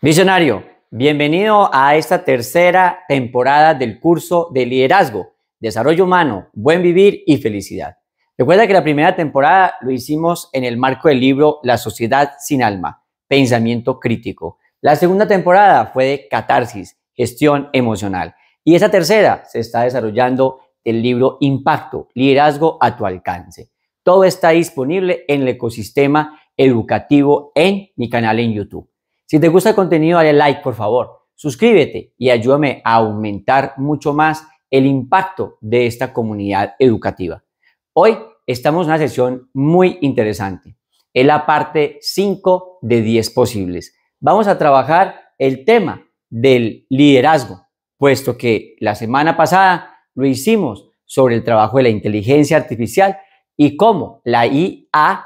Visionario, bienvenido a esta tercera temporada del curso de liderazgo, desarrollo humano, buen vivir y felicidad. Recuerda que la primera temporada lo hicimos en el marco del libro La sociedad sin alma, pensamiento crítico. La segunda temporada fue de catarsis, gestión emocional. Y esta tercera se está desarrollando el libro Impacto, liderazgo a tu alcance. Todo está disponible en el ecosistema educativo en mi canal en YouTube. Si te gusta el contenido, dale like, por favor. Suscríbete y ayúdame a aumentar mucho más el impacto de esta comunidad educativa. Hoy estamos en una sesión muy interesante. Es la parte 5 de 10 posibles. Vamos a trabajar el tema del liderazgo, puesto que la semana pasada lo hicimos sobre el trabajo de la inteligencia artificial y cómo la IA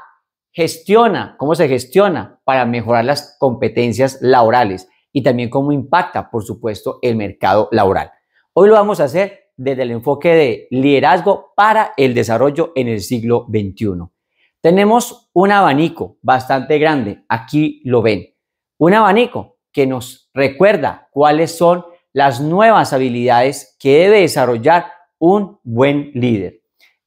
cómo se gestiona para mejorar las competencias laborales y también cómo impacta, por supuesto, el mercado laboral. Hoy lo vamos a hacer desde el enfoque de liderazgo para el desarrollo en el siglo XXI. Tenemos un abanico bastante grande, aquí lo ven, un abanico que nos recuerda cuáles son las nuevas habilidades que debe desarrollar un buen líder.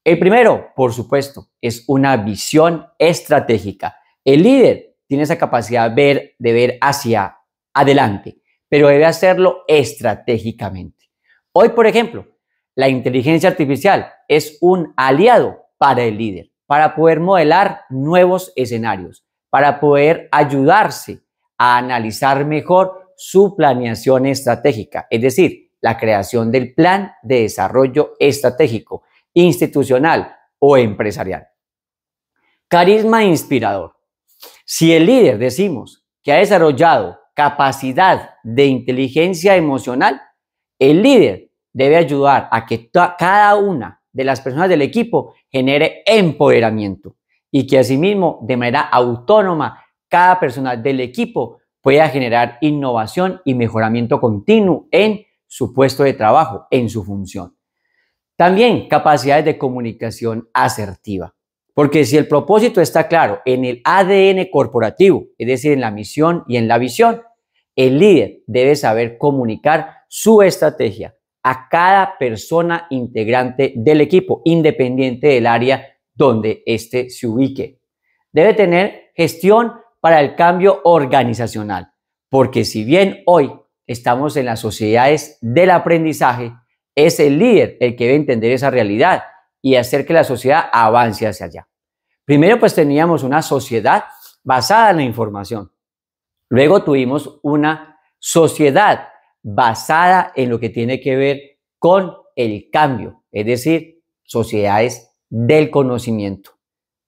El primero, por supuesto, es una visión estratégica. El líder tiene esa capacidad de ver hacia adelante, pero debe hacerlo estratégicamente. Hoy, por ejemplo, la inteligencia artificial es un aliado para el líder, para poder modelar nuevos escenarios, para poder ayudarse a analizar mejor su planeación estratégica, es decir, la creación del plan de desarrollo estratégico, institucional o empresarial. Carisma inspirador. Si el líder decimos que ha desarrollado capacidad de inteligencia emocional, el líder debe ayudar a que cada una de las personas del equipo genere empoderamiento y que asimismo de manera autónoma cada persona del equipo pueda generar innovación y mejoramiento continuo en su puesto de trabajo, en su función. También capacidades de comunicación asertiva, porque si el propósito está claro en el ADN corporativo, es decir, en la misión y en la visión, el líder debe saber comunicar su estrategia a cada persona integrante del equipo, independiente del área donde éste se ubique. Debe tener gestión para el cambio organizacional, porque si bien hoy estamos en las sociedades del aprendizaje, es el líder el que debe entender esa realidad y hacer que la sociedad avance hacia allá. Primero, pues teníamos una sociedad basada en la información. Luego tuvimos una sociedad basada en lo que tiene que ver con el cambio, es decir, sociedades del conocimiento.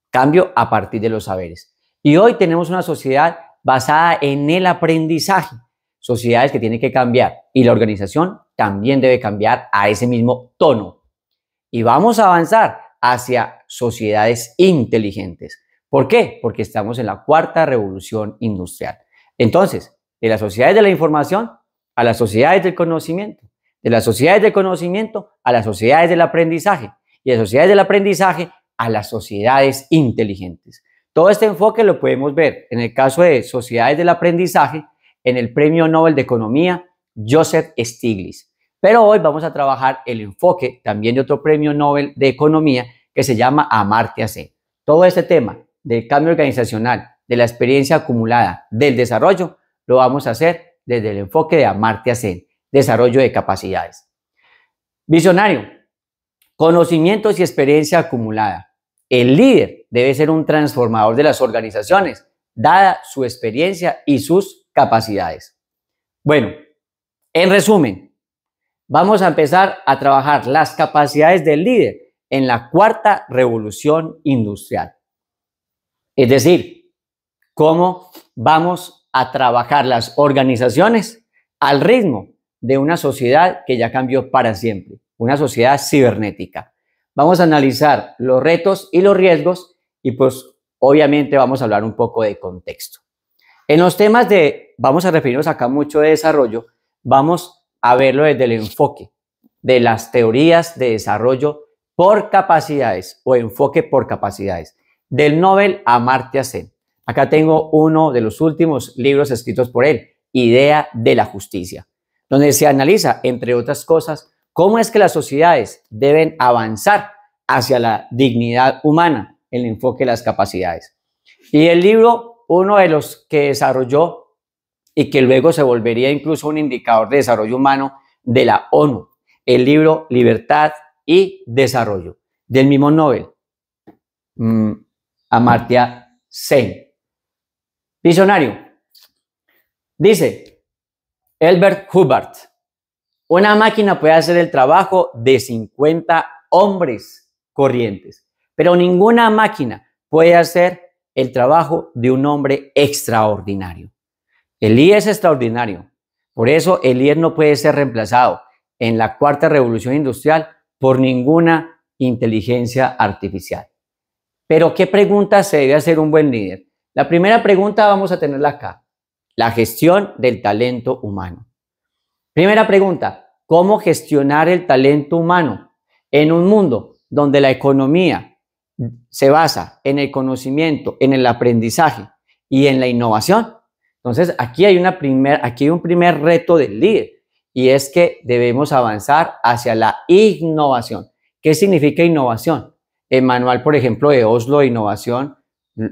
Cambio a partir de los saberes. Y hoy tenemos una sociedad basada en el aprendizaje. Sociedades que tienen que cambiar y la organización también debe cambiar a ese mismo tono. Y vamos a avanzar hacia sociedades inteligentes. ¿Por qué? Porque estamos en la cuarta revolución industrial. Entonces, de las sociedades de la información a las sociedades del conocimiento, de las sociedades del conocimiento a las sociedades del aprendizaje y de las sociedades del aprendizaje a las sociedades inteligentes. Todo este enfoque lo podemos ver en el caso de sociedades del aprendizaje en el Premio Nobel de Economía Joseph Stiglitz. Pero hoy vamos a trabajar el enfoque también de otro Premio Nobel de Economía que se llama Amartya Sen. Todo este tema del cambio organizacional, de la experiencia acumulada, del desarrollo, lo vamos a hacer desde el enfoque de Amartya Sen, desarrollo de capacidades. Visionario, conocimientos y experiencia acumulada. El líder debe ser un transformador de las organizaciones, dada su experiencia y sus capacidades. Bueno, en resumen, vamos a empezar a trabajar las capacidades del líder en la cuarta revolución industrial. Es decir, cómo vamos a trabajar las organizaciones al ritmo de una sociedad que ya cambió para siempre, una sociedad cibernética. Vamos a analizar los retos y los riesgos y pues obviamente vamos a hablar un poco de contexto. En los temas vamos a referirnos acá mucho de desarrollo, vamos a verlo desde el enfoque de las teorías de desarrollo por capacidades o enfoque por capacidades del Nobel Amartya Sen. Acá tengo uno de los últimos libros escritos por él, idea de la justicia, donde se analiza, entre otras cosas, cómo es que las sociedades deben avanzar hacia la dignidad humana, el enfoque de las capacidades. Y el libro, uno de los que desarrolló y que luego se volvería incluso un indicador de desarrollo humano de la ONU, el libro Libertad y Desarrollo, del mismo Nobel, Amartya Sen. Visionario. Dice Elbert Hubbard, una máquina puede hacer el trabajo de 50 hombres corrientes, pero ninguna máquina puede hacer el trabajo de un hombre extraordinario. El líder es extraordinario, por eso el líder no puede ser reemplazado en la cuarta revolución industrial por ninguna inteligencia artificial. Pero ¿qué pregunta se debe hacer un buen líder? La primera pregunta vamos a tenerla acá, la gestión del talento humano. Primera pregunta, ¿cómo gestionar el talento humano en un mundo donde la economía se basa en el conocimiento, en el aprendizaje y en la innovación? Entonces, aquí hay un primer reto del líder, y es que debemos avanzar hacia la innovación. ¿Qué significa innovación? El manual, por ejemplo, de Oslo de Innovación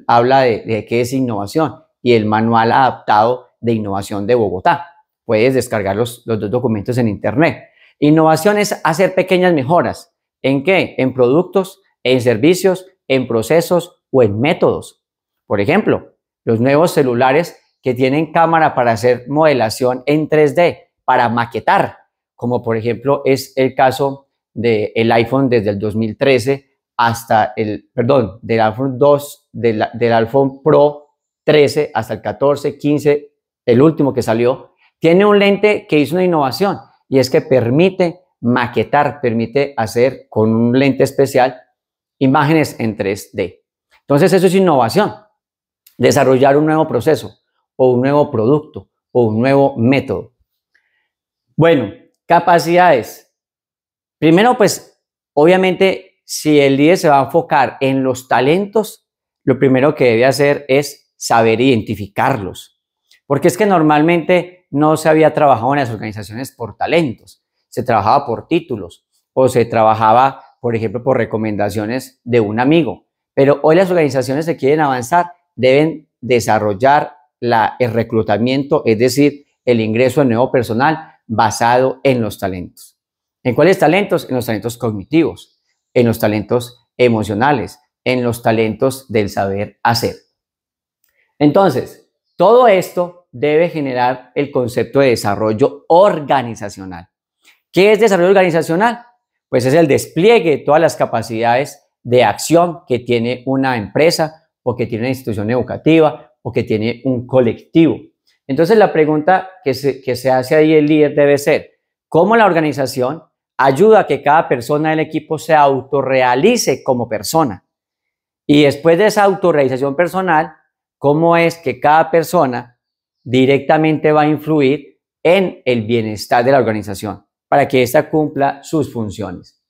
habla de qué es innovación, y el manual adaptado de innovación de Bogotá. Puedes descargar los dos documentos en internet. Innovación es hacer pequeñas mejoras. ¿En qué? En productos, en servicios, en procesos o en métodos. Por ejemplo, los nuevos celulares que tienen cámara para hacer modelación en 3D, para maquetar, como por ejemplo es el caso del iPhone desde el 2013 hasta del iPhone 2, del iPhone Pro 13 hasta el 14, 15, el último que salió. Tiene un lente que hizo una innovación, y es que permite maquetar, permite hacer con un lente especial imágenes en 3D. Entonces eso es innovación, desarrollar un nuevo proceso o un nuevo producto o un nuevo método. Bueno, capacidades. Primero, pues, obviamente, si el líder se va a enfocar en los talentos, lo primero que debe hacer es saber identificarlos. Porque es que normalmente no se había trabajado en las organizaciones por talentos, se trabajaba por títulos o se trabajaba, por ejemplo, por recomendaciones de un amigo. Pero hoy las organizaciones que quieren avanzar deben desarrollar el reclutamiento, es decir, el ingreso de nuevo personal basado en los talentos. ¿En cuáles talentos? En los talentos cognitivos, en los talentos emocionales, en los talentos del saber hacer. Entonces, todo esto debe generar el concepto de desarrollo organizacional. ¿Qué es desarrollo organizacional? Pues es el despliegue de todas las capacidades de acción que tiene una empresa o que tiene una institución educativa o que tiene un colectivo. Entonces, la pregunta que se hace ahí el líder debe ser, ¿cómo la organización ayuda a que cada persona del equipo se autorrealice como persona? Y después de esa autorrealización personal, ¿cómo es que cada persona directamente va a influir en el bienestar de la organización para que ésta cumpla sus funciones?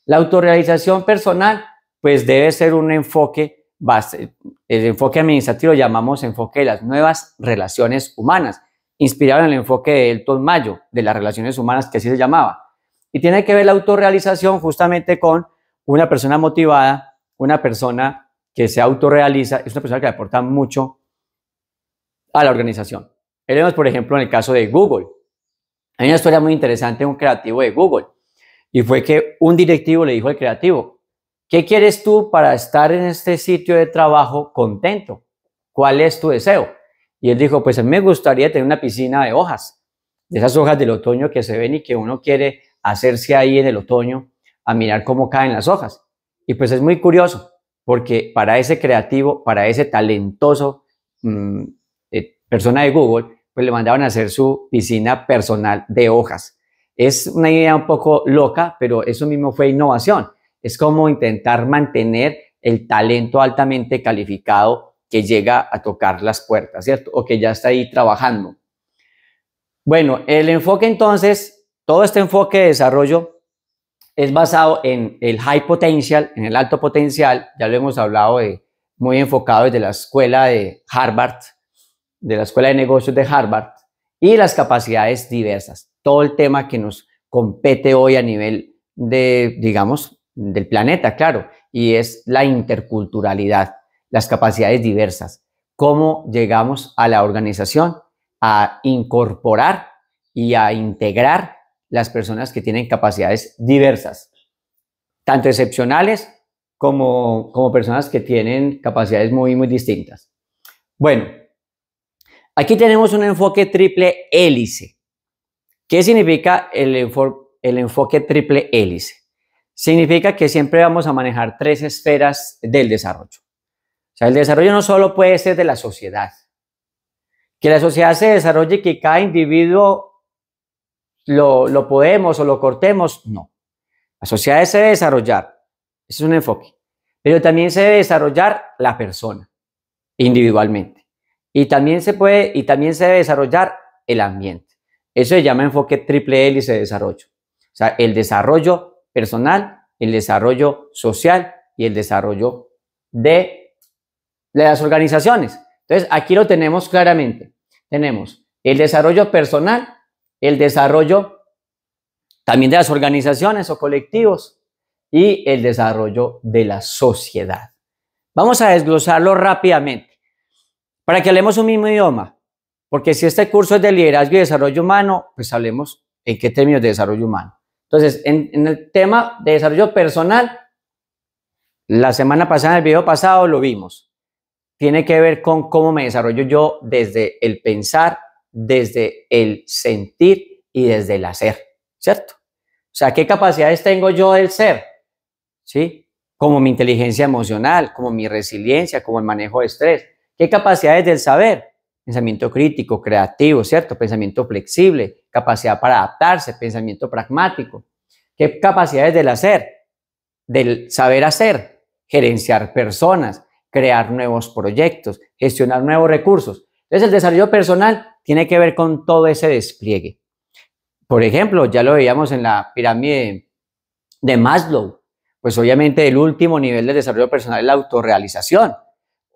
La autorrealización personal, pues debe ser un enfoque base. El enfoque administrativo lo llamamos enfoque de las nuevas relaciones humanas, inspirado en el enfoque de Elton Mayo, de las relaciones humanas, que así se llamaba. Y tiene que ver la autorrealización justamente con una persona motivada, una persona que se autorrealiza, es una persona que le aporta mucho a la organización. Veremos, por ejemplo, en el caso de Google. Hay una historia muy interesante de un creativo de Google, y fue que un directivo le dijo al creativo, ¿qué quieres tú para estar en este sitio de trabajo contento? ¿Cuál es tu deseo? Y él dijo, pues a mí me gustaría tener una piscina de hojas, de esas hojas del otoño que se ven y que uno quiere hacerse ahí en el otoño a mirar cómo caen las hojas. Y pues es muy curioso, porque para ese creativo, para ese talentoso persona de Google, pues le mandaban a hacer su piscina personal de hojas. Es una idea un poco loca, pero eso mismo fue innovación. Es como intentar mantener el talento altamente calificado que llega a tocar las puertas, ¿cierto? O que ya está ahí trabajando. Bueno, el enfoque entonces, todo este enfoque de desarrollo es basado en el high potential, en el alto potencial. Ya lo hemos hablado, muy enfocado desde la escuela de Harvard, de la escuela de negocios de Harvard. y las capacidades diversas. Todo el tema que nos compete hoy a nivel de, digamos, del planeta, claro, y es la interculturalidad, las capacidades diversas. Cómo llegamos a la organización a incorporar y a integrar las personas que tienen capacidades diversas, tanto excepcionales como personas que tienen capacidades muy distintas. Bueno, aquí tenemos un enfoque triple hélice. ¿Qué significa el enfoque triple hélice? Significa que siempre vamos a manejar tres esferas del desarrollo. O sea, el desarrollo no solo puede ser de la sociedad. Que la sociedad se desarrolle y que cada individuo lo podemos o lo cortemos, no. La sociedad se debe desarrollar, ese es un enfoque, pero también se debe desarrollar la persona individualmente y también se debe desarrollar el ambiente. Eso se llama enfoque triple hélice de desarrollo. O sea, el desarrollo personal, el desarrollo social y el desarrollo de las organizaciones. Entonces, aquí lo tenemos claramente. Tenemos el desarrollo personal, el desarrollo también de las organizaciones o colectivos y el desarrollo de la sociedad. Vamos a desglosarlo rápidamente para que hablemos un mismo idioma, porque si este curso es de liderazgo y desarrollo humano, pues hablemos en qué términos de desarrollo humano. Entonces, en el tema de desarrollo personal, la semana pasada, en el video pasado, lo vimos. Tiene que ver con cómo me desarrollo yo desde el pensar, desde el sentir y desde el hacer, ¿cierto? O sea, ¿qué capacidades tengo yo del ser? ¿Sí? Como mi inteligencia emocional, como mi resiliencia, como el manejo de estrés. ¿Qué capacidades del saber? Pensamiento crítico, creativo, ¿cierto? Pensamiento flexible, capacidad para adaptarse, pensamiento pragmático. ¿Qué capacidades del hacer? Del saber hacer, gerenciar personas, crear nuevos proyectos, gestionar nuevos recursos. Entonces, el desarrollo personal tiene que ver con todo ese despliegue. Por ejemplo, ya lo veíamos en la pirámide de Maslow, pues obviamente el último nivel de desarrollo personal es la autorrealización.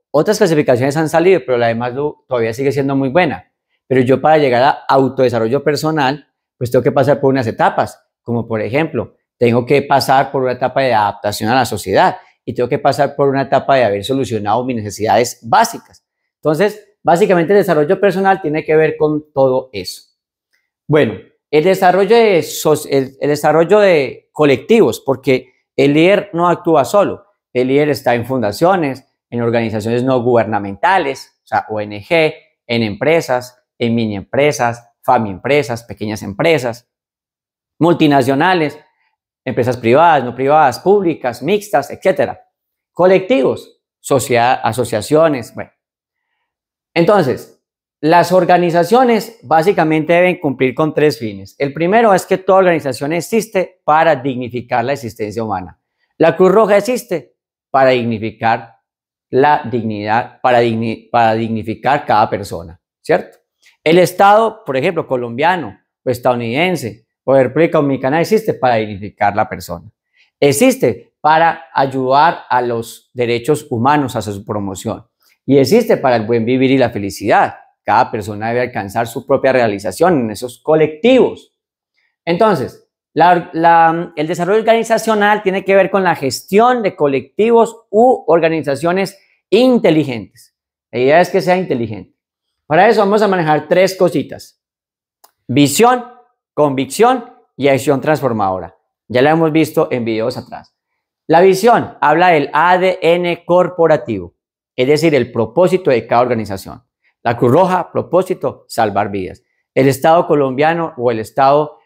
Otras clasificaciones han salido, pero la de Maslow todavía sigue siendo muy buena. Pero yo para llegar a autodesarrollo personal, pues tengo que pasar por unas etapas, como por ejemplo, tengo que pasar por una etapa de adaptación a la sociedad y tengo que pasar por una etapa de haber solucionado mis necesidades básicas. Entonces, básicamente el desarrollo personal tiene que ver con todo eso. Bueno, el desarrollo de colectivos, porque el líder no actúa solo. El líder está en fundaciones, en organizaciones no gubernamentales, o sea, ONG, en empresas, en mini empresas, empresas, pequeñas empresas, multinacionales, empresas privadas, no privadas, públicas, mixtas, etc. Colectivos, sociedad, asociaciones, bueno. Entonces, las organizaciones básicamente deben cumplir con tres fines. El primero es que toda organización existe para dignificar la existencia humana. La Cruz Roja existe para dignificar la dignidad, para dignificar cada persona, ¿cierto? El Estado, por ejemplo, colombiano o estadounidense o de República Dominicana existe para dignificar la persona. Existe para ayudar a los derechos humanos a su promoción y existe para el buen vivir y la felicidad. Cada persona debe alcanzar su propia realización en esos colectivos. Entonces, el desarrollo organizacional tiene que ver con la gestión de colectivos u organizaciones inteligentes. La idea es que sea inteligente. Para eso vamos a manejar tres cositas: visión, convicción y acción transformadora. Ya la hemos visto en videos atrás. La visión habla del ADN corporativo, es decir, el propósito de cada organización. La Cruz Roja, propósito, salvar vidas. El Estado colombiano o el Estado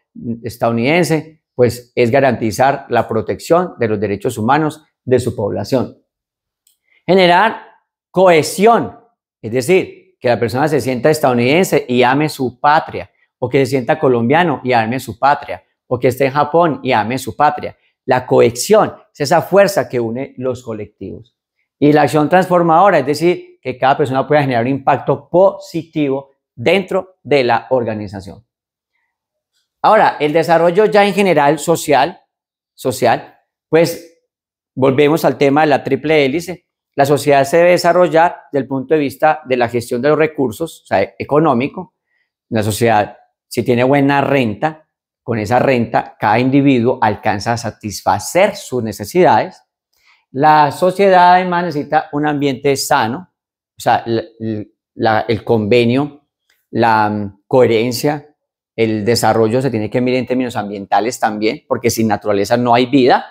estadounidense, pues es garantizar la protección de los derechos humanos de su población. Generar cohesión, es decir, que la persona se sienta estadounidense y ame su patria, o que se sienta colombiano y ame su patria, o que esté en Japón y ame su patria. La cohesión es esa fuerza que une los colectivos. Y la acción transformadora, es decir, que cada persona pueda generar un impacto positivo dentro de la organización. Ahora, el desarrollo ya en general social, pues volvemos al tema de la triple hélice. La sociedad se debe desarrollar desde el punto de vista de la gestión de los recursos, o sea, económico, Una sociedad, si tiene buena renta, con esa renta cada individuo alcanza a satisfacer sus necesidades. La sociedad además necesita un ambiente sano, o sea, el convenio, la coherencia, el desarrollo se tiene que mirar en términos ambientales también, porque sin naturaleza no hay vida.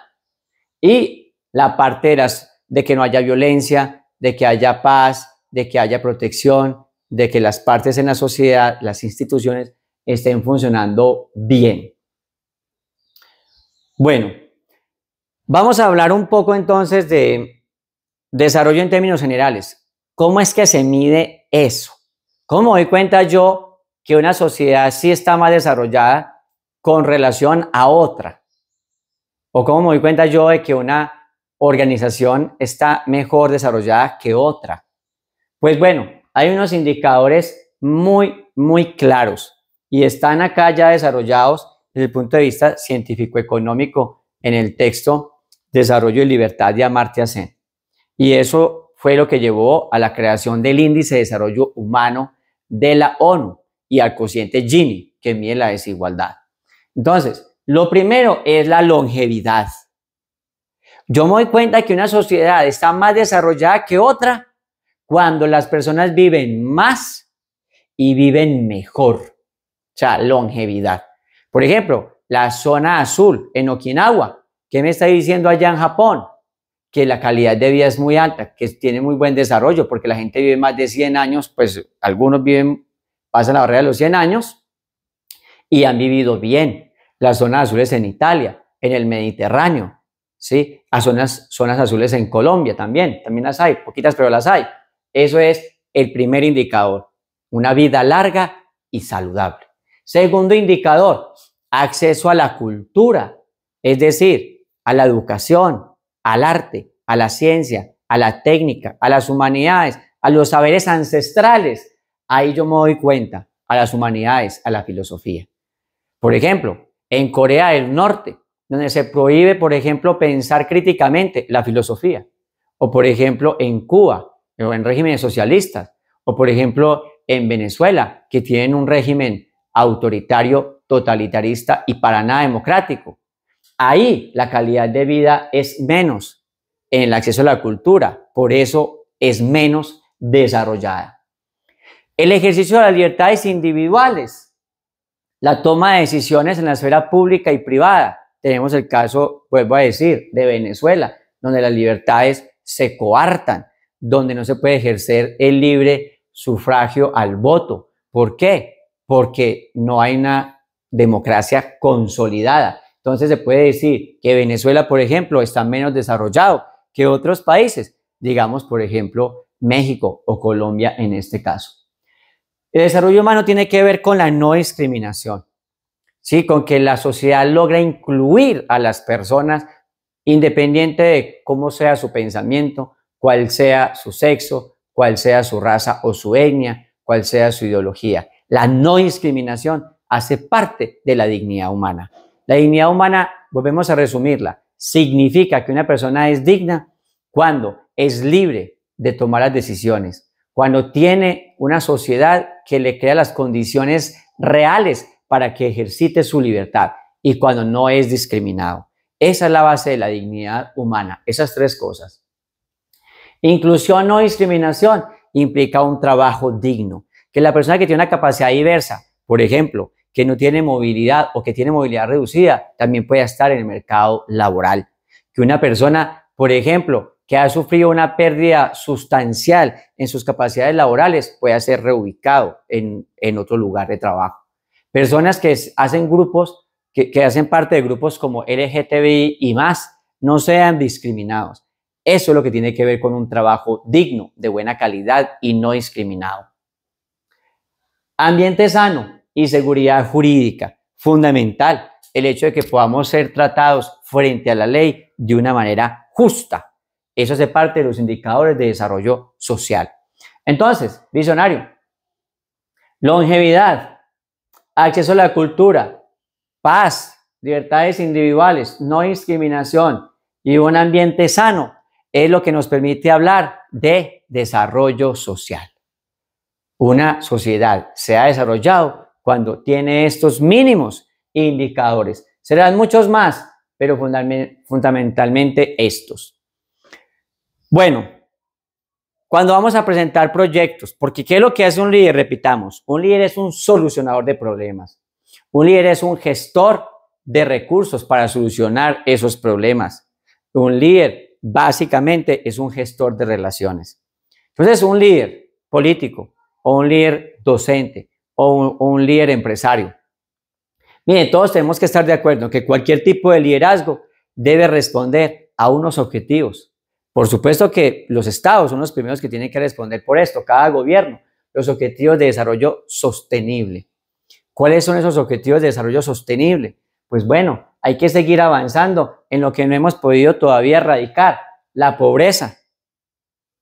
Y la parte de que no haya violencia, de que haya paz, de que haya protección, de que las partes en la sociedad, las instituciones, estén funcionando bien. Bueno, vamos a hablar un poco entonces de desarrollo en términos generales. ¿Cómo es que se mide eso? ¿Cómo me doy cuenta yo que una sociedad sí está más desarrollada con relación a otra? ¿O cómo me doy cuenta yo de que una organización está mejor desarrollada que otra? Pues bueno, hay unos indicadores muy claros y están acá ya desarrollados desde el punto de vista científico-económico en el texto Desarrollo y Libertad de Amartya Sen. Y eso fue lo que llevó a la creación del Índice de Desarrollo Humano de la ONU y al cociente Gini, que mide la desigualdad. Entonces, lo primero es la longevidad. Yo me doy cuenta que una sociedad está más desarrollada que otra cuando las personas viven más y viven mejor. O sea, longevidad. Por ejemplo, la zona azul en Okinawa. ¿Qué me está diciendo allá en Japón? Que la calidad de vida es muy alta, que tiene muy buen desarrollo, porque la gente vive más de 100 años, pues algunos pasan la barrera de los 100 años y han vivido bien. Las zonas azules en Italia, en el Mediterráneo, ¿sí? A zonas azules en Colombia también las hay, poquitas pero las hay. Eso es el primer indicador, una vida larga y saludable. Segundo indicador, acceso a la cultura, es decir, a la educación, al arte, a la ciencia, a la técnica, a las humanidades, a los saberes ancestrales. Ahí yo me doy cuenta, a las humanidades, a la filosofía. Por ejemplo, en Corea del Norte, donde se prohíbe, por ejemplo, pensar críticamente, la filosofía. O, por ejemplo, en Cuba, o en regímenes socialistas. O, por ejemplo, en Venezuela, que tienen un régimen autoritario, totalitarista y para nada democrático. Ahí la calidad de vida es menos en el acceso a la cultura, por eso es menos desarrollada. El ejercicio de las libertades individuales, la toma de decisiones en la esfera pública y privada. Tenemos el caso, vuelvo a decir, de Venezuela, donde las libertades se coartan, donde no se puede ejercer el libre sufragio al voto. ¿Por qué? Porque no hay una democracia consolidada. Entonces se puede decir que Venezuela, por ejemplo, está menos desarrollado que otros países, digamos, por ejemplo, México o Colombia en este caso. El desarrollo humano tiene que ver con la no discriminación, ¿sí? Con que la sociedad logra incluir a las personas independiente de cómo sea su pensamiento, cuál sea su sexo, cuál sea su raza o su etnia, cuál sea su ideología. La no discriminación hace parte de la dignidad humana. La dignidad humana, volvemos a resumirla, significa que una persona es digna cuando es libre de tomar las decisiones, cuando tiene una sociedad que le crea las condiciones reales para que ejercite su libertad y cuando no es discriminado. Esa es la base de la dignidad humana, esas tres cosas. Inclusión, no discriminación, implica un trabajo digno. Que la persona que tiene una capacidad diversa, por ejemplo, que no tiene movilidad o que tiene movilidad reducida, también puede estar en el mercado laboral. Que una persona, por ejemplo, que ha sufrido una pérdida sustancial en sus capacidades laborales, pueda ser reubicado en otro lugar de trabajo. Personas que hacen grupos, que hacen parte de grupos como LGTBI y más, no sean discriminados. Eso es lo que tiene que ver con un trabajo digno, de buena calidad y no discriminado. Ambiente sano y seguridad jurídica, fundamental. El hecho de que podamos ser tratados frente a la ley de una manera justa. Eso hace parte de los indicadores de desarrollo social. Entonces, visionario, longevidad, acceso a la cultura, paz, libertades individuales, no discriminación y un ambiente sano es lo que nos permite hablar de desarrollo social. Una sociedad se ha desarrollado cuando tiene estos mínimos indicadores. Serán muchos más, pero fundamentalmente estos. Bueno, cuando vamos a presentar proyectos, porque ¿qué es lo que hace un líder? Repitamos, un líder es un solucionador de problemas. Un líder es un gestor de recursos para solucionar esos problemas. Un líder básicamente es un gestor de relaciones. Entonces, un líder político o un líder docente o un líder empresario. Miren, todos tenemos que estar de acuerdo que cualquier tipo de liderazgo debe responder a unos objetivos. Por supuesto que los estados son los primeros que tienen que responder por esto, cada gobierno, los objetivos de desarrollo sostenible. ¿Cuáles son esos objetivos de desarrollo sostenible? Pues bueno, hay que seguir avanzando en lo que no hemos podido todavía erradicar, la pobreza.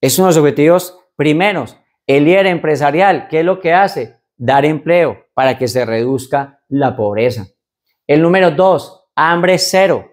Es uno de los objetivos primeros. El líder empresarial, ¿qué es lo que hace? Dar empleo para que se reduzca la pobreza. El número 2, hambre cero.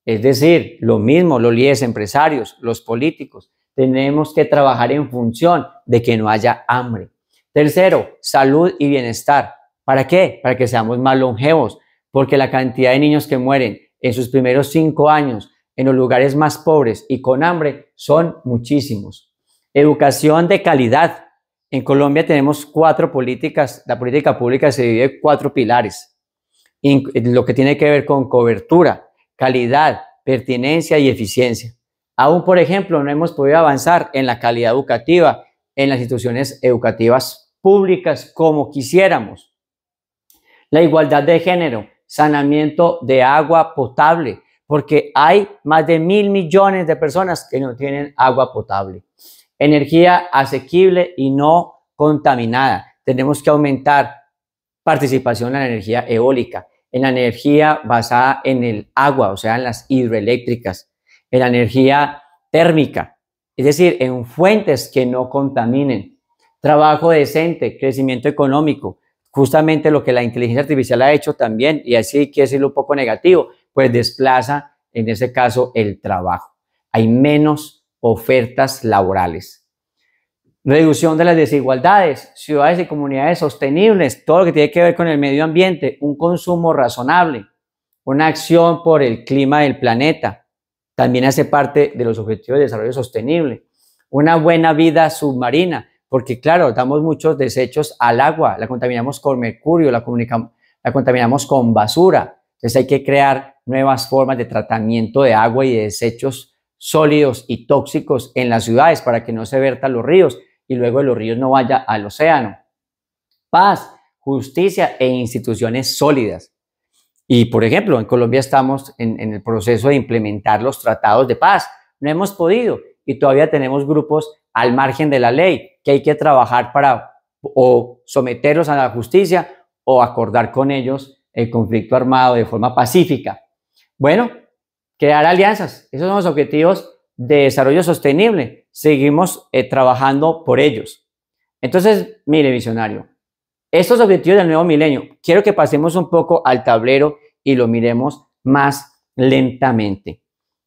Es decir, lo mismo, los líderes empresarios, los políticos, tenemos que trabajar en función de que no haya hambre. Tercero, salud y bienestar. ¿Para qué? Para que seamos más longevos, porque la cantidad de niños que mueren en sus primeros 5 años en los lugares más pobres y con hambre son muchísimos. Educación de calidad. En Colombia tenemos 4 políticas, la política pública se divide en 4 pilares, lo que tiene que ver con cobertura, calidad, pertinencia y eficiencia. Aún, por ejemplo, no hemos podido avanzar en la calidad educativa en las instituciones educativas públicas como quisiéramos. La igualdad de género, saneamiento de agua potable, porque hay más de 1.000 millones de personas que no tienen agua potable. Energía asequible y no contaminada. Tenemos que aumentar participación en la energía eólica, en la energía basada en el agua, o sea, en las hidroeléctricas, en la energía térmica, es decir, en fuentes que no contaminen. Trabajo decente, crecimiento económico, justamente lo que la inteligencia artificial ha hecho también, y así hay que decirlo un poco negativo, pues desplaza en ese caso el trabajo. Hay menos ofertas laborales. Reducción de las desigualdades, ciudades y comunidades sostenibles, todo lo que tiene que ver con el medio ambiente, un consumo razonable, una acción por el clima del planeta, también hace parte de los objetivos de desarrollo sostenible. Una buena vida submarina, porque claro, damos muchos desechos al agua, la contaminamos con mercurio, la contaminamos con basura. Entonces hay que crear nuevas formas de tratamiento de agua y de desechos sólidos y tóxicos en las ciudades para que no se vertan los ríos y luego de los ríos no vaya al océano. Paz, justicia e instituciones sólidas. Y, por ejemplo, en Colombia estamos en el proceso de implementar los tratados de paz. No hemos podido y todavía tenemos grupos al margen de la ley que hay que trabajar para o someterlos a la justicia o acordar con ellos el conflicto armado de forma pacífica. Bueno, crear alianzas. Esos son los objetivos de desarrollo sostenible. Seguimos trabajando por ellos. Entonces, mire, visionario, estos objetivos del nuevo milenio, quiero que pasemos un poco al tablero y lo miremos más lentamente.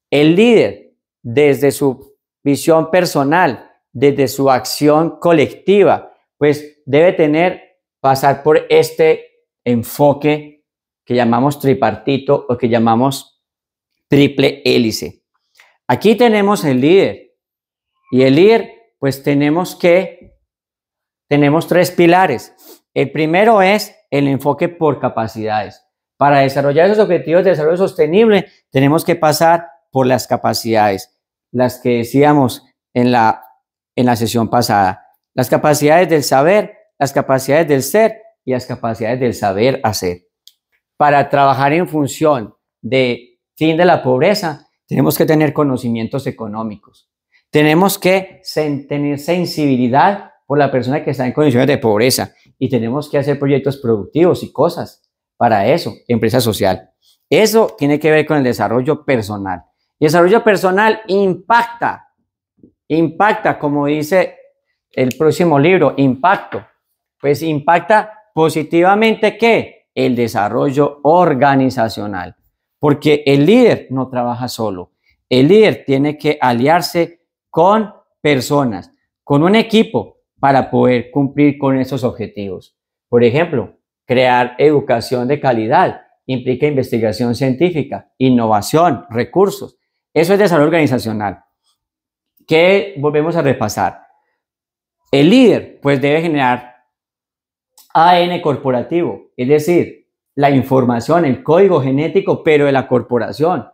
El líder, desde su visión personal, desde su acción colectiva, pues debe pasar por este enfoque que llamamos tripartito o que llamamos triple hélice. Aquí tenemos el líder y el líder, pues tenemos 3 pilares. El primero es el enfoque por capacidades. Para desarrollar esos objetivos de desarrollo sostenible, tenemos que pasar por las capacidades, las que decíamos en la sesión pasada. Las capacidades del saber, las capacidades del ser y las capacidades del saber hacer. Para trabajar en función de fin de la pobreza, tenemos que tener conocimientos económicos. Tenemos que tener sensibilidad por la persona que está en condiciones de pobreza y tenemos que hacer proyectos productivos y cosas para eso, empresa social. Eso tiene que ver con el desarrollo personal. Y el desarrollo personal impacta, como dice el próximo libro, impacto. Pues impacta positivamente ¿qué? El desarrollo organizacional. Porque el líder no trabaja solo. El líder tiene que aliarse con personas, con un equipo para poder cumplir con esos objetivos. Por ejemplo, crear educación de calidad, implica investigación científica, innovación, recursos. Eso es desarrollo organizacional. ¿Qué volvemos a repasar? El líder, pues, debe generar ADN corporativo, es decir, la información, el código genético, pero de la corporación,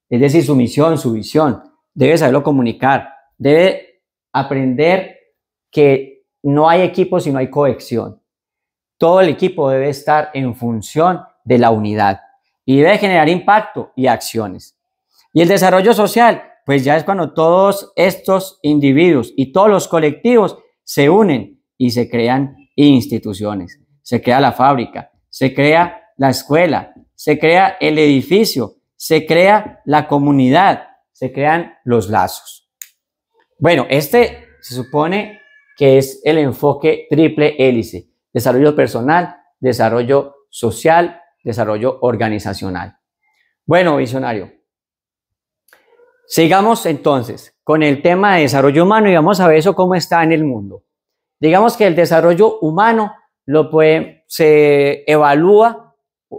es decir, su misión, su visión. Debe saberlo comunicar, debe aprender que no hay equipo si no hay cohesión. Todo el equipo debe estar en función de la unidad y debe generar impacto y acciones. Y el desarrollo social, pues ya es cuando todos estos individuos y todos los colectivos se unen y se crean instituciones. Se crea la fábrica, se crea la escuela, se crea el edificio, se crea la comunidad, se crean los lazos. Bueno, este se supone que es el enfoque triple hélice: desarrollo personal, desarrollo social, desarrollo organizacional. Bueno, visionario, sigamos entonces con el tema de desarrollo humano y vamos a ver eso cómo está en el mundo. Digamos que el desarrollo humano se evalúa,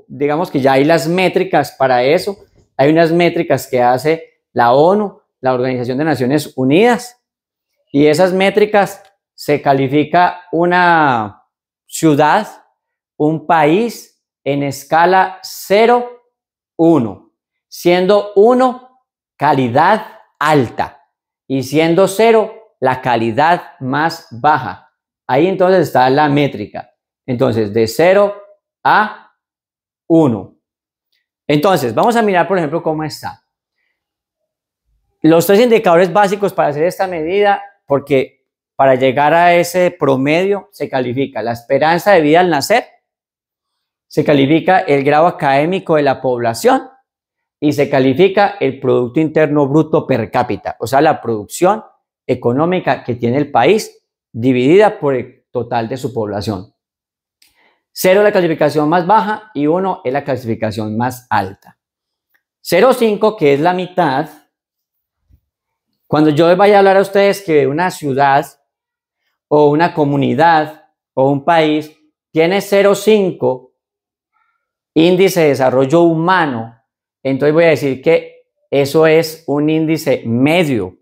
digamos que ya hay las métricas para eso. Hay unas métricas que hace la ONU, la Organización de Naciones Unidas, y esas métricas se califica una ciudad, un país en escala 0, 1, siendo 1 calidad alta y siendo 0 la calidad más baja. Ahí entonces está la métrica. Entonces, de 0 a 1. Entonces, vamos a mirar, por ejemplo, cómo está. Los 3 indicadores básicos para hacer esta medida, porque para llegar a ese promedio se califica la esperanza de vida al nacer, se califica el grado académico de la población y se califica el Producto Interno Bruto per cápita, o sea, la producción económica que tiene el país dividida por el total de su población. 0 es la clasificación más baja y 1 es la clasificación más alta. 0,5, que es la mitad. Cuando yo vaya a hablar a ustedes que una ciudad o una comunidad o un país tiene 0,5 índice de desarrollo humano, entonces voy a decir que eso es un índice medio,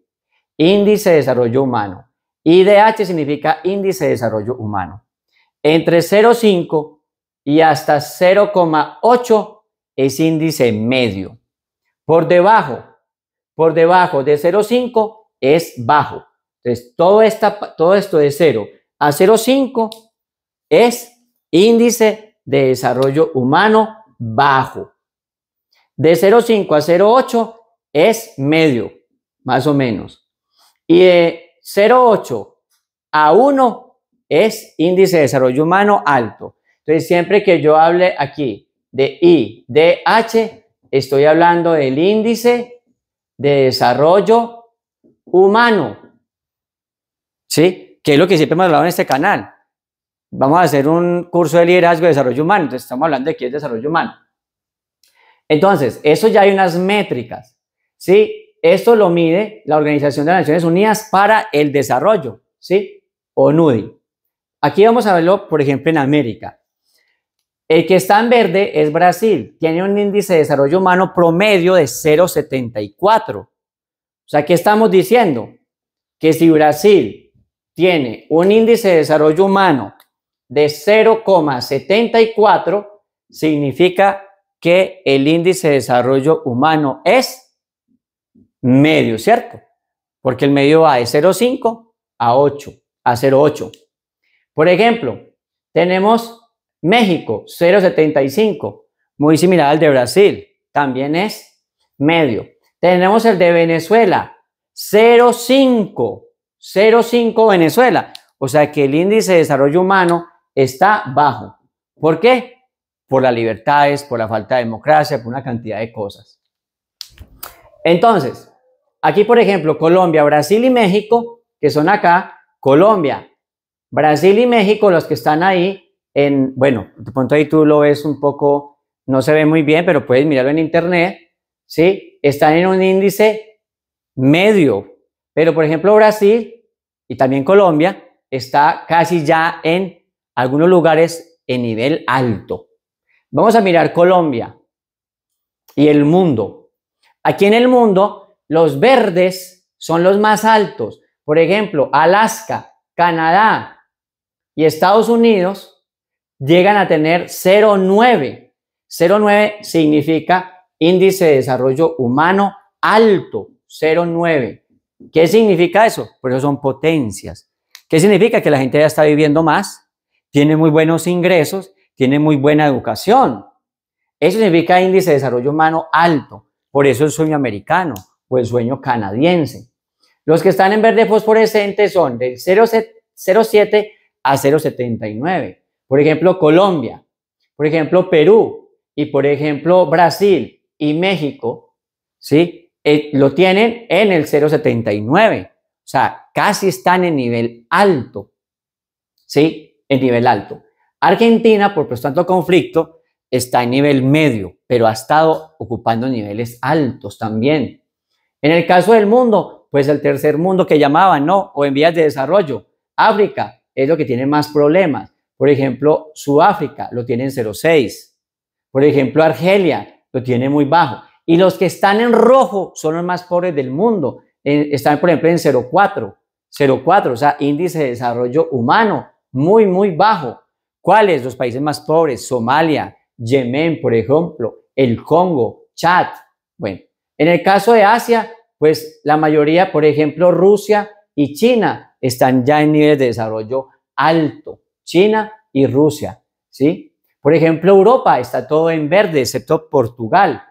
índice de desarrollo humano. IDH significa índice de desarrollo humano. Entre 0,5 y hasta 0,8 es índice medio. Por debajo de 0,5 es bajo. Entonces, todo esto de 0 a 0,5 es índice de desarrollo humano bajo. De 0,5 a 0,8 es medio, más o menos. Y de 0,8 a 1 es índice de desarrollo humano alto. Entonces, siempre que yo hable aquí de IDH, estoy hablando del índice de desarrollo humano. ¿Sí? Que es lo que siempre hemos hablado en este canal. Vamos a hacer un curso de liderazgo de desarrollo humano. Entonces, estamos hablando de qué es desarrollo humano. Entonces, eso ya hay unas métricas. ¿Sí? Esto lo mide la Organización de las Naciones Unidas para el Desarrollo. ¿Sí? O NUDI. Aquí vamos a verlo, por ejemplo, en América. El que está en verde es Brasil. Tiene un índice de desarrollo humano promedio de 0,74. O sea, ¿qué estamos diciendo? Que si Brasil tiene un índice de desarrollo humano de 0,74, significa que el índice de desarrollo humano es medio, ¿cierto? Porque el medio va de 0,5 a 8, a 0,8. Por ejemplo, tenemos México, 0,75, muy similar al de Brasil, también es medio. Tenemos el de Venezuela, 0,5 Venezuela. O sea que el índice de desarrollo humano está bajo. ¿Por qué? Por las libertades, por la falta de democracia, por una cantidad de cosas. Entonces, aquí por ejemplo, Colombia, Brasil y México, que son acá, Colombia, Brasil y México, los que están ahí, bueno, de pronto ahí tú lo ves un poco, no se ve muy bien, pero puedes mirarlo en internet, ¿sí? Están en un índice medio, pero por ejemplo Brasil y también Colombia está casi ya en algunos lugares en nivel alto. Vamos a mirar Colombia y el mundo. Aquí en el mundo, los verdes son los más altos. Por ejemplo, Alaska, Canadá y Estados Unidos llegan a tener 0,9. 0,9 significa índice de desarrollo humano alto, 0,9. ¿Qué significa eso? Por eso son potencias. ¿Qué significa? Que la gente ya está viviendo más, tiene muy buenos ingresos, tiene muy buena educación. Eso significa índice de desarrollo humano alto. Por eso el sueño americano o el sueño canadiense. Los que están en verde fosforescente son del 0,7 a 0,79. Por ejemplo, Colombia, por ejemplo, Perú y por ejemplo, Brasil y México, ¿sí? Lo tienen en el 0,79. O sea, casi están en nivel alto, ¿sí? En nivel alto. Argentina, por tanto conflicto, está en nivel medio, pero ha estado ocupando niveles altos también. En el caso del mundo, pues el tercer mundo que llamaban, ¿no? O en vías de desarrollo. África es lo que tiene más problemas. Por ejemplo, Sudáfrica lo tiene en 0,6. Por ejemplo, Argelia lo tiene muy bajo. Y los que están en rojo son los más pobres del mundo. Están, por ejemplo, en 0,4. 0,4, o sea, índice de desarrollo humano muy, muy bajo. ¿Cuáles? Los países más pobres: Somalia, Yemen, por ejemplo, el Congo, Chad. Bueno, en el caso de Asia, pues la mayoría, por ejemplo, Rusia y China están ya en niveles de desarrollo alto. China y Rusia, ¿sí? Por ejemplo, Europa está todo en verde, excepto Portugal,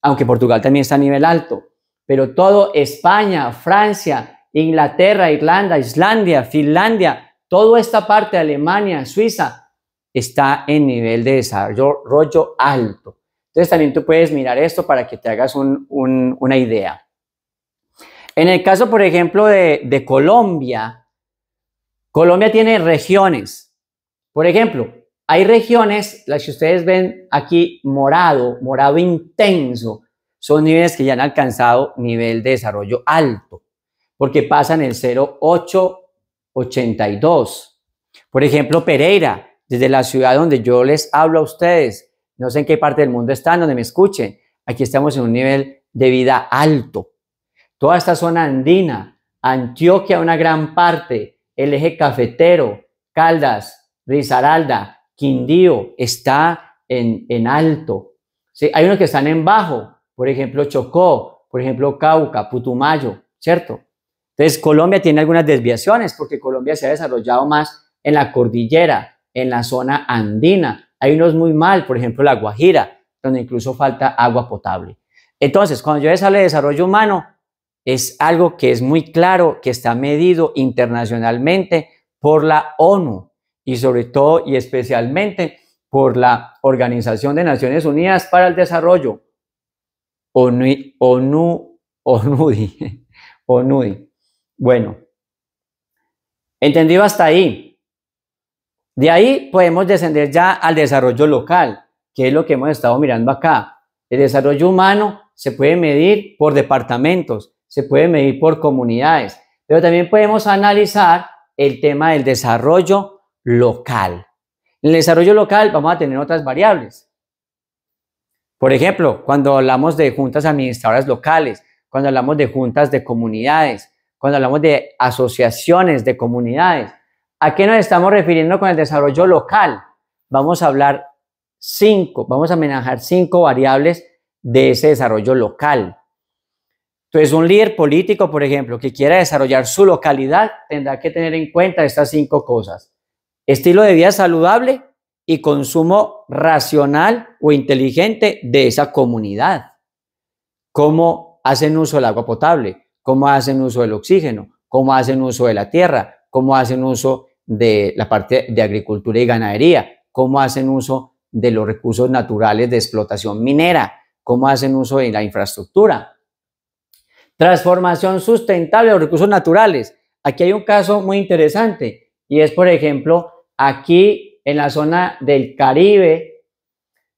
aunque Portugal también está a nivel alto, pero todo España, Francia, Inglaterra, Irlanda, Islandia, Finlandia, toda esta parte de Alemania, Suiza, está en nivel de desarrollo alto. Entonces también tú puedes mirar esto para que te hagas una idea. En el caso, por ejemplo, de Colombia, Colombia tiene regiones. Por ejemplo, hay regiones, las que ustedes ven aquí morado, morado intenso, son niveles que ya han alcanzado nivel de desarrollo alto, porque pasan el 0,882. Por ejemplo, Pereira, desde la ciudad donde yo les hablo a ustedes, no sé en qué parte del mundo están, donde me escuchen, aquí estamos en un nivel de vida alto. Toda esta zona andina, Antioquia, una gran parte, el eje cafetero, Caldas, Risaralda, Quindío, está en alto. ¿Sí? Hay unos que están en bajo, por ejemplo, Chocó, por ejemplo, Cauca, Putumayo, ¿cierto? Entonces, Colombia tiene algunas desviaciones porque Colombia se ha desarrollado más en la cordillera, en la zona andina. Hay unos muy mal, por ejemplo, la Guajira, donde incluso falta agua potable. Entonces, cuando yo les hablo de desarrollo humano, es algo que es muy claro, que está medido internacionalmente por la ONU y sobre todo y especialmente por la Organización de Naciones Unidas para el Desarrollo, ONUDI. Bueno, entendido hasta ahí. De ahí podemos descender ya al desarrollo local, que es lo que hemos estado mirando acá. El desarrollo humano se puede medir por departamentos, se puede medir por comunidades, pero también podemos analizar el tema del desarrollo local. En el desarrollo local vamos a tener otras variables. Por ejemplo, cuando hablamos de juntas administradoras locales, cuando hablamos de juntas de comunidades, cuando hablamos de asociaciones de comunidades, ¿a qué nos estamos refiriendo con el desarrollo local? Vamos a hablar vamos a manejar 5 variables de ese desarrollo local. Entonces, un líder político, por ejemplo, que quiera desarrollar su localidad, tendrá que tener en cuenta estas 5 cosas: estilo de vida saludable y consumo racional o inteligente de esa comunidad. Cómo hacen uso del agua potable, cómo hacen uso del oxígeno, cómo hacen uso de la tierra, cómo hacen uso de la parte de agricultura y ganadería, cómo hacen uso de los recursos naturales de explotación minera, cómo hacen uso de la infraestructura. Transformación sustentable de los recursos naturales. Aquí hay un caso muy interesante y es, por ejemplo, aquí en la zona del Caribe,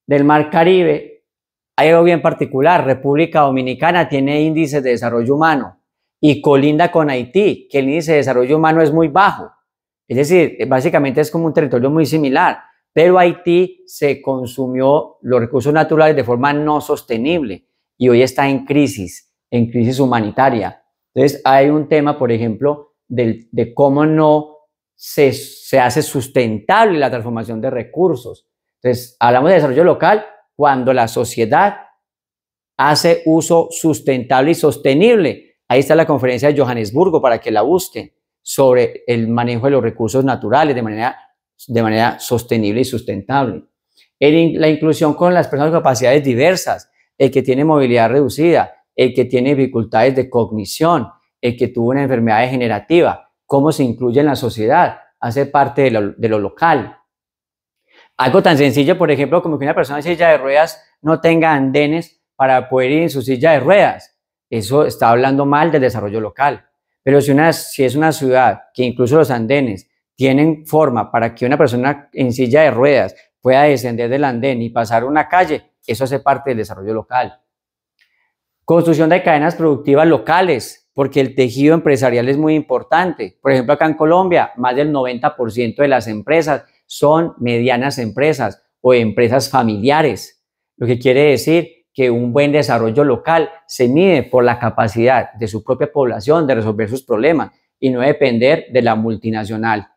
del Mar Caribe, hay algo bien particular. República Dominicana tiene índices de desarrollo humano y colinda con Haití, que el índice de desarrollo humano es muy bajo. Es decir, básicamente es como un territorio muy similar. pero Haití se consumió los recursos naturales de forma no sostenible y hoy está en crisis humanitaria. Entonces hay un tema, por ejemplo, de cómo no se hace sustentable la transformación de recursos. Entonces hablamos de desarrollo local cuando la sociedad hace uso sustentable y sostenible. Ahí está la conferencia de Johannesburgo para que la busquen sobre el manejo de los recursos naturales de manera sostenible y sustentable. La inclusión con las personas con capacidades diversas, el que tiene movilidad reducida, el que tiene dificultades de cognición, el que tuvo una enfermedad degenerativa, cómo se incluye en la sociedad, hace parte de lo local. Algo tan sencillo, por ejemplo, como que una persona en silla de ruedas no tenga andenes para poder ir en su silla de ruedas. Eso está hablando mal del desarrollo local. Pero si es una ciudad que incluso los andenes tienen forma para que una persona en silla de ruedas pueda descender del andén y pasar una calle, eso hace parte del desarrollo local. Construcción de cadenas productivas locales, porque el tejido empresarial es muy importante. Por ejemplo, acá en Colombia, más del 90% de las empresas son medianas empresas o empresas familiares, lo que quiere decir que un buen desarrollo local se mide por la capacidad de su propia población de resolver sus problemas y no depender de la multinacional.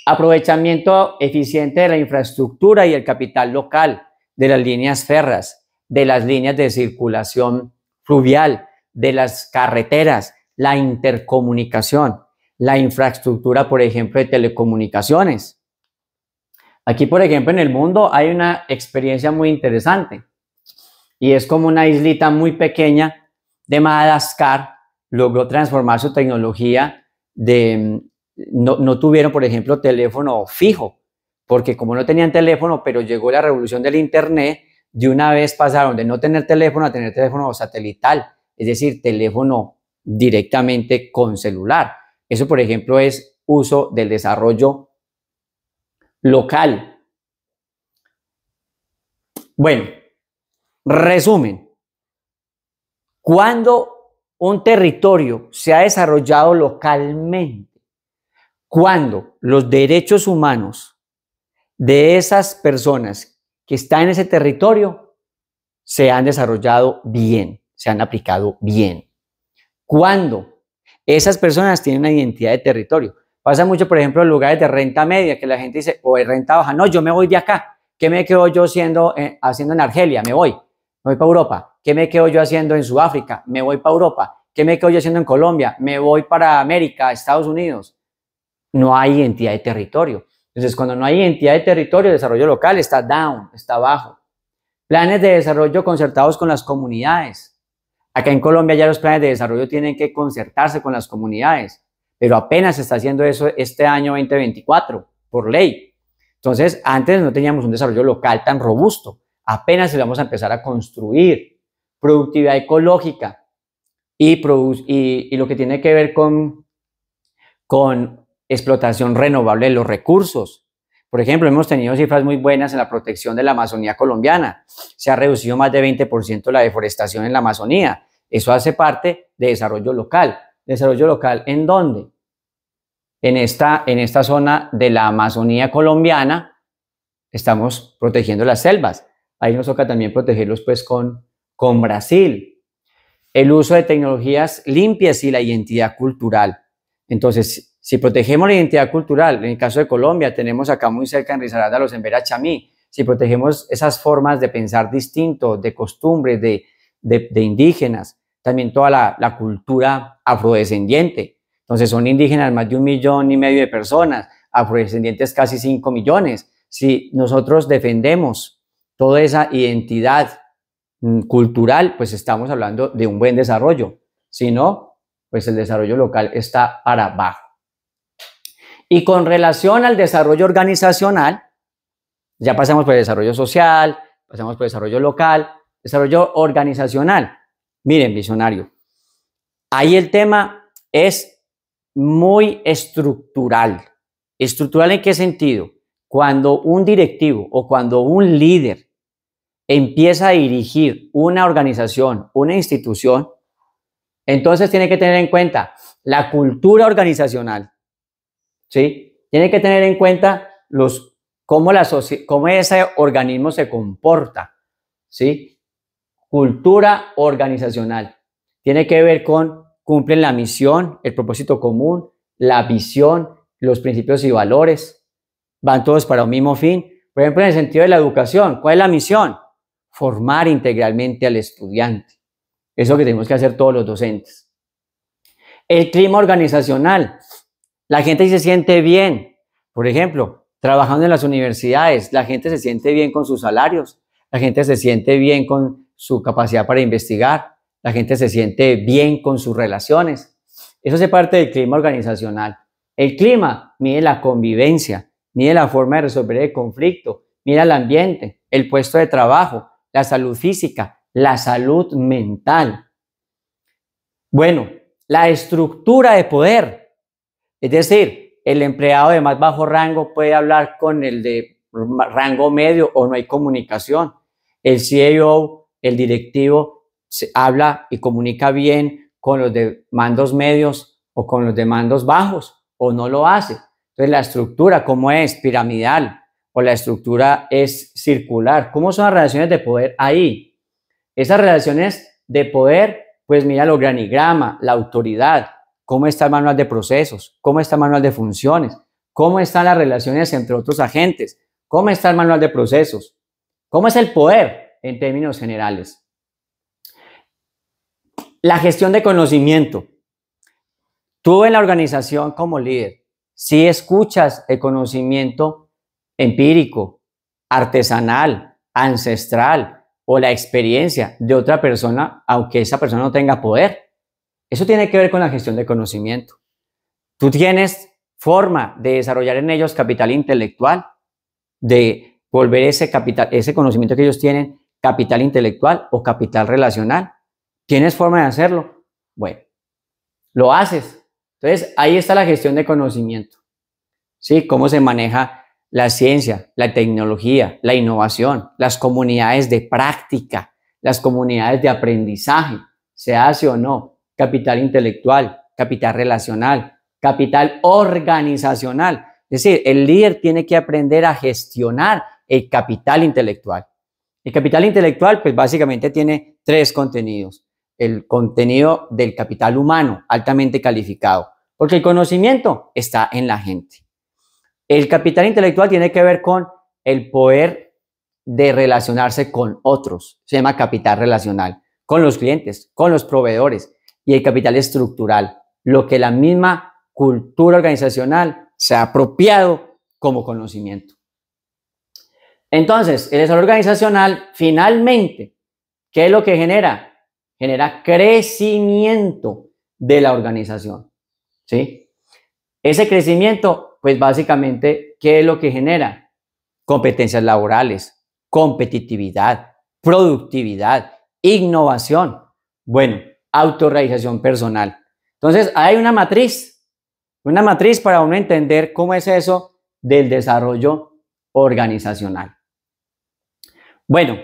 Aprovechamiento eficiente de la infraestructura y el capital local, de las líneas férreas, de las líneas de circulación fluvial, de las carreteras, la intercomunicación, la infraestructura, por ejemplo, de telecomunicaciones. Aquí, por ejemplo, en el mundo hay una experiencia muy interesante y es como una islita muy pequeña de Madagascar logró transformar su tecnología no tuvieron, por ejemplo, teléfono fijo, porque como no tenían teléfono, pero llegó la revolución del internet, de una vez pasaron de no tener teléfono a tener teléfono satelital, es decir, teléfono directamente con celular. Eso, por ejemplo, es uso del desarrollo local. Bueno, resumen. Cuando un territorio se ha desarrollado localmente, cuando los derechos humanos de esas personas que están en ese territorio se han desarrollado bien, se han aplicado bien. Cuando esas personas tienen una identidad de territorio. Pasa mucho, por ejemplo, en lugares de renta media, que la gente dice, o de renta baja, no, yo me voy de acá. ¿Qué me quedo yo haciendo en Argelia? Me voy para Europa. ¿Qué me quedo yo haciendo en Sudáfrica? Me voy para Europa. ¿Qué me quedo yo haciendo en Colombia? Me voy para América, Estados Unidos. No hay identidad de territorio. Entonces, cuando no hay identidad de territorio, el desarrollo local está down, está bajo. Planes de desarrollo concertados con las comunidades. Acá en Colombia ya los planes de desarrollo tienen que concertarse con las comunidades, pero apenas se está haciendo eso este año 2024, por ley. Entonces, antes no teníamos un desarrollo local tan robusto. Apenas se vamos a empezar a construir. Productividad ecológica y lo que tiene que ver con explotación renovable de los recursos. Por ejemplo, hemos tenido cifras muy buenas en la protección de la Amazonía colombiana. Se ha reducido más de 20% la deforestación en la Amazonía. Eso hace parte de desarrollo local. ¿Desarrollo local en dónde? En esta zona de la Amazonía colombiana estamos protegiendo las selvas. Ahí nos toca también protegerlos pues con Brasil. El uso de tecnologías limpias y la identidad cultural. Entonces, si protegemos la identidad cultural, en el caso de Colombia, tenemos acá muy cerca en Risaralda los Embera Chamí. Si protegemos esas formas de pensar distinto, de costumbres, de indígenas, también toda la cultura afrodescendiente. Entonces, son indígenas más de 1,5 millones de personas, afrodescendientes casi 5 millones. Si nosotros defendemos toda esa identidad cultural, pues estamos hablando de un buen desarrollo. Si no, pues el desarrollo local está para abajo. Y con relación al desarrollo organizacional, ya pasamos por el desarrollo social, pasamos por el desarrollo local, desarrollo organizacional. Miren, visionario, ahí el tema es muy estructural. ¿Estructural en qué sentido? Cuando un directivo o cuando un líder empieza a dirigir una organización, una institución, entonces tiene que tener en cuenta la cultura organizacional, ¿sí? Tiene que tener en cuenta los cómo ese organismo se comporta, ¿sí? Cultura organizacional. Tiene que ver con cumplen la misión, el propósito común, la visión, los principios y valores. Van todos para un mismo fin. Por ejemplo, en el sentido de la educación, ¿cuál es la misión? Formar integralmente al estudiante. Eso que tenemos que hacer todos los docentes. El clima organizacional. La gente se siente bien. Por ejemplo, trabajando en las universidades, la gente se siente bien con sus salarios, la gente se siente bien con su capacidad para investigar, la gente se siente bien con sus relaciones. Eso hace parte del clima organizacional. El clima mide la convivencia, mide la forma de resolver el conflicto, mide el ambiente, el puesto de trabajo, la salud física, la salud mental. Bueno, la estructura de poder, es decir, el empleado de más bajo rango puede hablar con el de rango medio o no hay comunicación. El CEO, el directivo, habla y comunica bien con los de mandos medios o con los de mandos bajos o no lo hace. Entonces, la estructura, ¿cómo es? Piramidal o la estructura es circular. ¿Cómo son las relaciones de poder ahí? Esas relaciones de poder, pues mira el organigrama, la autoridad, cómo está el manual de procesos, cómo está el manual de funciones, cómo están las relaciones entre otros agentes, cómo está el manual de procesos, cómo es el poder en términos generales. La gestión de conocimiento. Tú en la organización como líder, si escuchas el conocimiento empírico, artesanal, ancestral o la experiencia de otra persona, aunque esa persona no tenga poder, eso tiene que ver con la gestión de conocimiento. Tú tienes forma de desarrollar en ellos capital intelectual, de volver ese conocimiento que ellos tienen, capital intelectual o capital relacional. ¿Tienes forma de hacerlo? Bueno, lo haces. Entonces, ahí está la gestión de conocimiento. ¿Sí? Cómo se maneja la ciencia, la tecnología, la innovación, las comunidades de práctica, las comunidades de aprendizaje, se hace o no, capital intelectual, capital relacional, capital organizacional. Es decir, el líder tiene que aprender a gestionar el capital intelectual. El capital intelectual, pues básicamente tiene tres contenidos. El contenido del capital humano, altamente calificado, porque el conocimiento está en la gente. El capital intelectual tiene que ver con el poder de relacionarse con otros, se llama capital relacional, con los clientes, con los proveedores, y el capital estructural, lo que la misma cultura organizacional se ha apropiado como conocimiento. Entonces, el desarrollo organizacional, finalmente, ¿qué es lo que genera? Genera crecimiento de la organización, ¿sí? Ese crecimiento, pues básicamente, ¿qué es lo que genera? Competencias laborales, competitividad, productividad, innovación, bueno, autorrealización personal. Entonces, hay una matriz para uno entender cómo es eso del desarrollo organizacional. Bueno,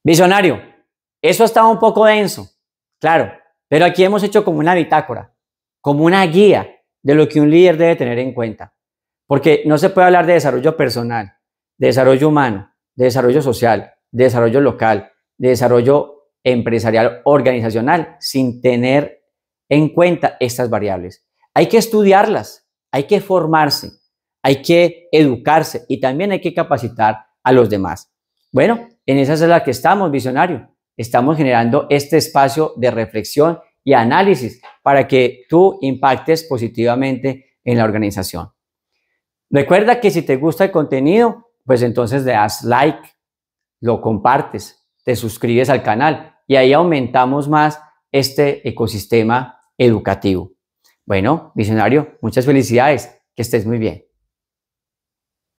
visionario, eso estaba un poco denso, claro, pero aquí hemos hecho como una bitácora, como una guía de lo que un líder debe tener en cuenta. Porque no se puede hablar de desarrollo personal, de desarrollo humano, de desarrollo social, de desarrollo local, de desarrollo empresarial, organizacional, sin tener en cuenta estas variables. Hay que estudiarlas, hay que formarse, hay que educarse y también hay que capacitar a los demás. Bueno, en esa es la que estamos, visionario. Estamos generando este espacio de reflexión y análisis para que tú impactes positivamente en la organización. Recuerda que si te gusta el contenido, pues entonces le das like, lo compartes, te suscribes al canal y ahí aumentamos más este ecosistema educativo. Bueno, visionario, muchas felicidades, que estés muy bien.